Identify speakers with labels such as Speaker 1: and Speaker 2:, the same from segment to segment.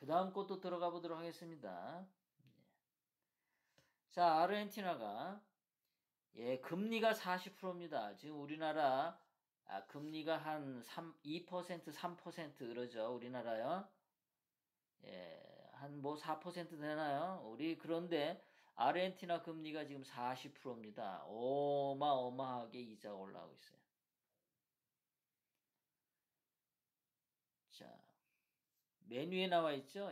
Speaker 1: 다음 것도 들어가 보도록 하겠습니다. 자, 아르헨티나가 금리가 40%입니다. 지금 우리나라 금리가 한 2%, 3% 그러죠. 우리나라요. 한 뭐 4% 되나요? 그런데 아르헨티나 금리가 지금 40%입니다. 어마어마하게 이자가 올라오고 있어요. 자, 메뉴에 나와 있죠?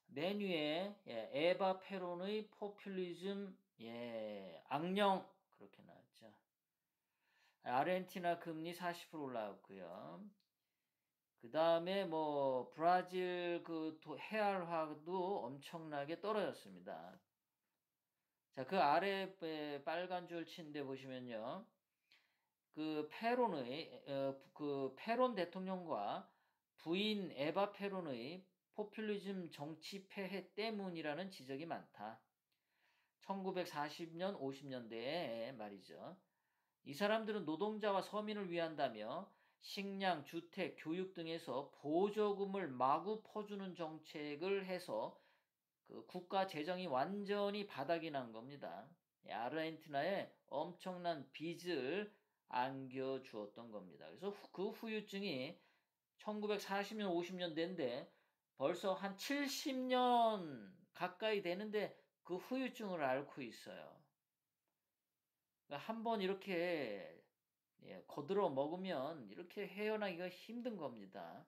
Speaker 1: 메뉴에 에바 페론의 포퓰리즘 악령 그렇게 나왔죠. 아르헨티나 금리 40% 올라왔고요. 그 다음에 뭐 브라질 헤알화도 엄청나게 떨어졌습니다. 자, 그 아래 빨간 줄 친데 보시면요. 그 페론 대통령과 부인 에바 페론의 포퓰리즘 정치 폐해 때문이라는 지적이 많다. 1940년, 50년대에 말이죠. 이 사람들은 노동자와 서민을 위한다며 식량, 주택, 교육 등에서 보조금을 마구 퍼주는 정책을 해서 그 국가 재정이 완전히 바닥이 난 겁니다. 아르헨티나에 엄청난 빚을 안겨주었던 겁니다. 그래서 그 후유증이 1940년, 50년대인데 벌써 한 70년 가까이 되는데 그 후유증을 앓고 있어요. 한번 이렇게 거들어 먹으면 이렇게 헤어나기가 힘든 겁니다.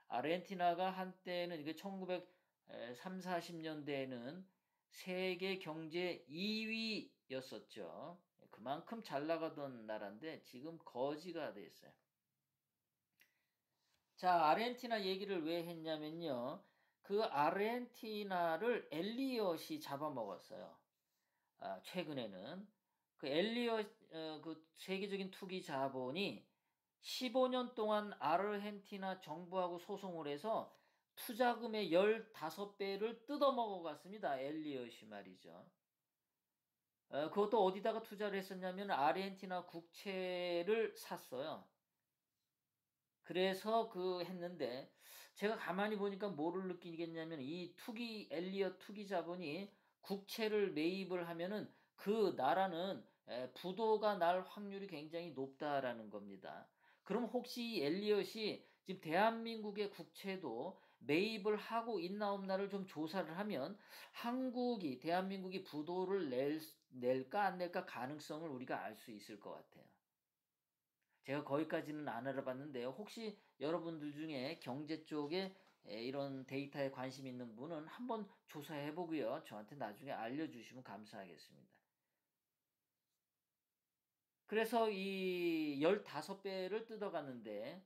Speaker 1: 아르헨티나가 한때는 1930, 40년대에는 세계 경제 2위였었죠. 그만큼 잘 나가던 나라인데 지금 거지가 됐어요. 자, 아르헨티나 얘기를 왜 했냐면요. 그 아르헨티나를 엘리엇이 잡아먹었어요. 최근에는. 그 엘리엇, 그 세계적인 투기 자본이 15년 동안 아르헨티나 정부하고 소송을 해서 투자금의 15배를 뜯어먹어 갔습니다. 엘리엇이 말이죠. 그것도 어디다가 투자를 했었냐면 아르헨티나 국채를 샀어요. 그래서 했는데 제가 가만히 보니까 뭐를 느끼겠냐면 이 엘리엇 투기 자본이 국채를 매입을 하면은 그 나라는 부도가 날 확률이 굉장히 높다라는 겁니다. 그럼 혹시 이 엘리엇이 지금 대한민국의 국채도 매입을 하고 있나 없나를 좀 조사를 하면 대한민국이 부도를 낼까 안 낼까 가능성을 우리가 알 수 있을 것 같아요. 제가 거기까지는 안 알아봤는데요. 혹시 여러분들 중에 경제 쪽에 이런 데이터에 관심 있는 분은 한번 조사해 보고요. 저한테 나중에 알려주시면 감사하겠습니다. 그래서 이 15배를 뜯어갔는데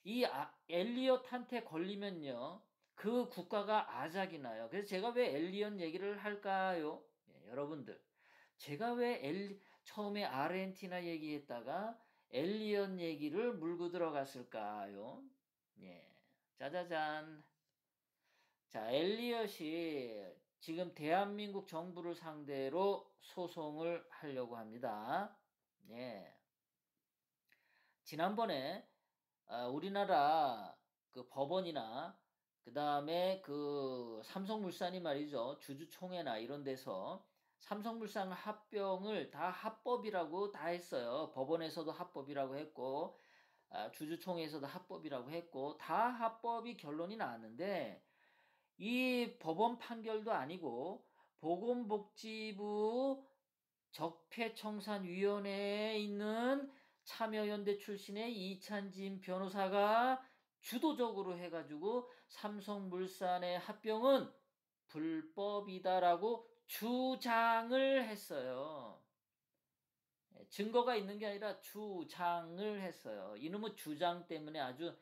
Speaker 1: 이 엘리엇한테 걸리면요. 그 국가가 아작이 나요. 그래서 제가 왜 엘리엇 얘기를 할까요? 여러분들. 제가 왜 처음에 아르헨티나 얘기했다가 엘리엇 얘기를 물고 들어갔을까요? 짜자잔. 자, 엘리엇이 지금 대한민국 정부를 상대로 소송을 하려고 합니다. 지난번에 우리나라 그 법원이나 그 다음에 그 삼성물산이 말이죠. 주주총회나 이런 데서 삼성물산 합병을 다 합법이라고 다 했어요. 법원에서도 합법이라고 했고 주주총회에서도 합법이라고 했고 다 합법이 결론이 나왔는데 이 법원 판결도 아니고 보건복지부 적폐청산위원회에 있는 참여연대 출신의 이찬진 변호사가 주도적으로 해가지고 삼성물산의 합병은 불법이다라고 주장을 했어요. 증거가 있는 게 아니라 주장을 했어요. 이놈의 주장 때문에 아주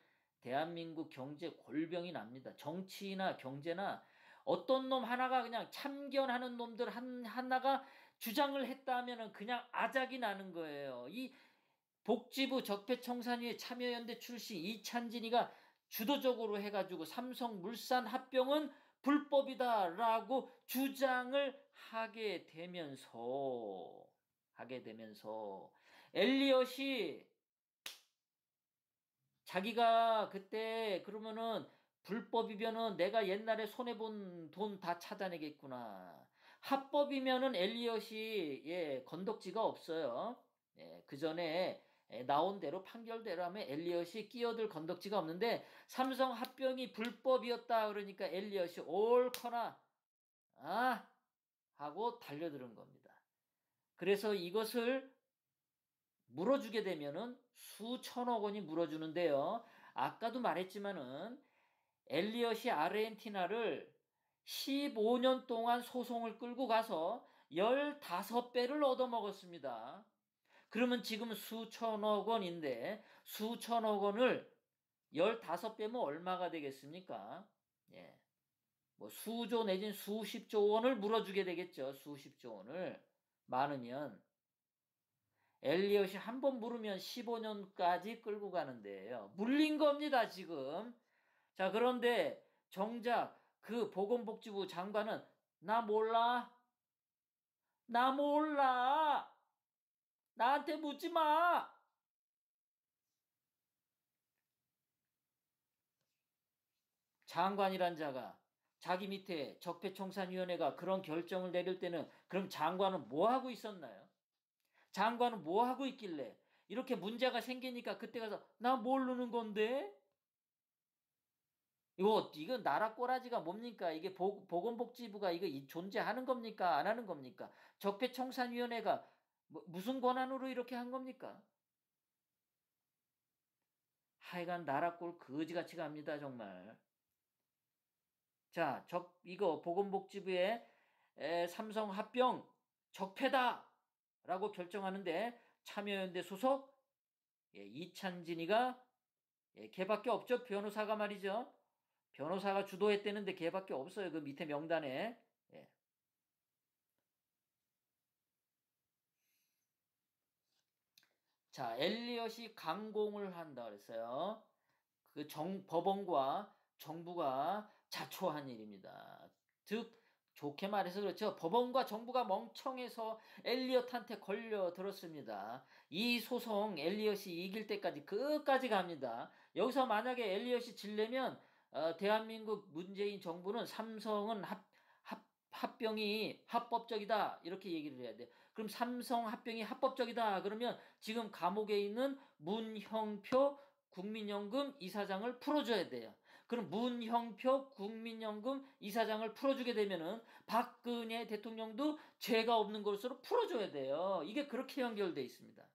Speaker 1: 대한민국 경제 골병이 납니다. 정치나 경제나 어떤 놈 하나가 그냥 참견하는 놈들 하나가 주장을 했다면 그냥 아작이 나는 거예요. 이 복지부 적폐청산위의 참여연대 출신 이찬진이가 주도적으로 해가지고 삼성물산 합병은 불법이다라고 주장을 하게 되면서 엘리엇이 자기가 그때 그러면은 불법이면은 내가 옛날에 손해본 돈 다 찾아내겠구나. 합법이면은 엘리엇이 건덕지가 없어요. 그 전에 나온 대로 판결대로 하면 엘리엇이 끼어들 건덕지가 없는데 삼성 합병이 불법이었다 그러니까 엘리엇이 옳거나 하고 달려드는 겁니다. 그래서 이것을 물어주게 되면은 수천억 원이 물어주는데요. 아까도 말했지만은 엘리엇이 아르헨티나를 15년 동안 소송을 끌고 가서 15배를 얻어먹었습니다. 그러면 지금 수천억 원인데 수천억 원을 15배면 얼마가 되겠습니까? 뭐 수조 내진 수십조 원을 물어주게 되겠죠. 수십조 원을. 많으면. 엘리엇이 한 번 물으면 15년까지 끌고 가는데요. 물린 겁니다, 지금. 자, 그런데 정작 그 보건복지부 장관은 나 몰라. 나 몰라. 나한테 묻지 마. 장관이란 자가 자기 밑에 적폐청산위원회가 그런 결정을 내릴 때는 그럼 장관은 뭐 하고 있었나요? 장관은 뭐 하고 있길래 이렇게 문제가 생기니까 그때 가서 나 모르는 건데? 이거 나라 꼬라지가 뭡니까? 이게 보건복지부가 이거 존재하는 겁니까? 안 하는 겁니까? 적폐청산위원회가 무슨 권한으로 이렇게 한 겁니까? 하여간 나라 꼴 거지같이 갑니다, 정말. 자, 이거 보건복지부의 삼성 합병 적폐다라고 결정하는데 참여연대 소속 이찬진이가 걔밖에 없죠. 변호사가 말이죠. 변호사가 주도했다는데 걔밖에 없어요. 그 밑에 명단에. 자, 엘리엇이 강공을 한다 그랬어요. 그 법원과 정부가 자초한 일입니다. 즉 좋게 말해서 그렇죠. 법원과 정부가 멍청해서 엘리엇한테 걸려 들었습니다. 이 소송 엘리엇이 이길 때까지 끝까지 갑니다. 여기서 만약에 엘리엇이 질려면 대한민국 문재인 정부는 삼성은 합병이 합법적이다 이렇게 얘기를 해야 돼. 그럼 삼성 합병이 합법적이다 그러면 지금 감옥에 있는 문형표 국민연금 이사장을 풀어줘야 돼요. 그럼 문형표 국민연금 이사장을 풀어주게 되면은 박근혜 대통령도 죄가 없는 것으로 풀어줘야 돼요. 이게 그렇게 연결돼 있습니다.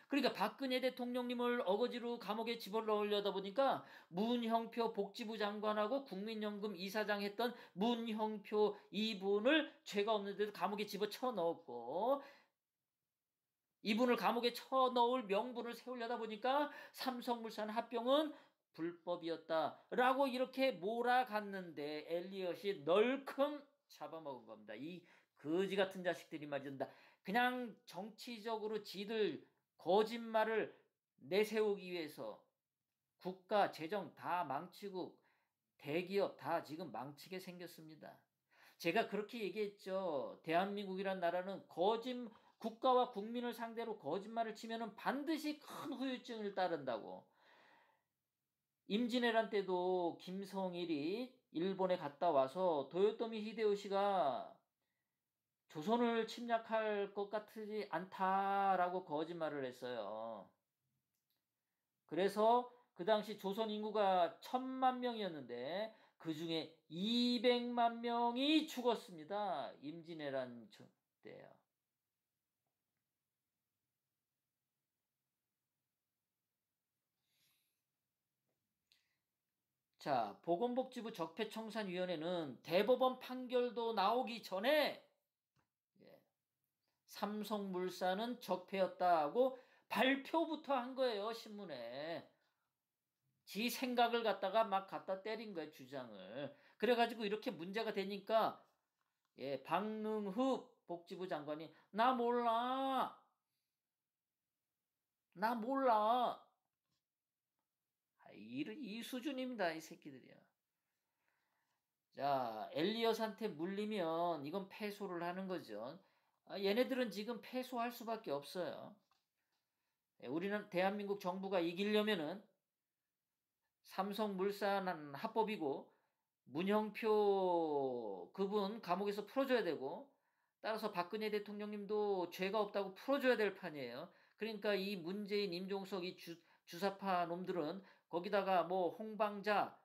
Speaker 1: 그러니까 박근혜 대통령님을 어거지로 감옥에 집어넣으려다 보니까 문형표 복지부 장관하고 국민연금 이사장 했던 문형표 이분을 죄가 없는데도 감옥에 집어쳐 넣었고 이분을 감옥에 쳐넣을 명분을 세우려다 보니까 삼성물산 합병은 불법이었다라고 이렇게 몰아갔는데 엘리엇이 널큼 잡아먹은 겁니다. 이 거지 같은 자식들이 말이다. 그냥 정치적으로 지들 거짓말을 내세우기 위해서 국가 재정 다 망치고 대기업 다 지금 망치게 생겼습니다. 제가 그렇게 얘기했죠. 대한민국이란 나라는 국가와 국민을 상대로 거짓말을 치면은 반드시 큰 후유증을 따른다고. 임진왜란 때도 김성일이 일본에 갔다 와서 도요토미 히데요시가 조선을 침략할 것 같지 않다라고 거짓말을 했어요. 그래서 그 당시 조선 인구가 1000만 명이었는데 그 중에 200만 명이 죽었습니다. 임진왜란 때요. 자, 보건복지부 적폐청산위원회는 대법원 판결도 나오기 전에 삼성물산은 적폐였다고 발표부터 한 거예요, 신문에. 지 생각을 갖다가 막 갖다 때린 거예요, 주장을. 그래가지고 이렇게 문제가 되니까 박능후 복지부 장관이 나 몰라. 나 몰라. 이 수준입니다, 이 새끼들이야. 자, 엘리엇한테 물리면 이건 패소를 하는 거죠. 얘네들은 지금 패소할 수밖에 없어요. 우리는 대한민국 정부가 이기려면은 삼성물산 합법이고 문형표 그분 감옥에서 풀어줘야 되고 따라서 박근혜 대통령님도 죄가 없다고 풀어줘야 될 판이에요. 그러니까 이 문재인, 임종석 이 주사파 놈들은 거기다가 뭐 홍방자,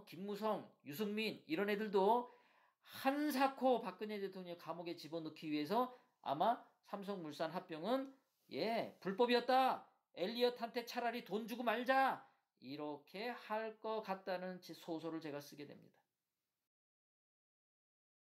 Speaker 1: 김무성, 유승민 이런 애들도 한사코 박근혜 대통령 감옥에 집어넣기 위해서 아마 삼성물산 합병은 불법이었다. 엘리엇한테 차라리 돈 주고 말자. 이렇게 할 것 같다는 소설을 제가 쓰게 됩니다.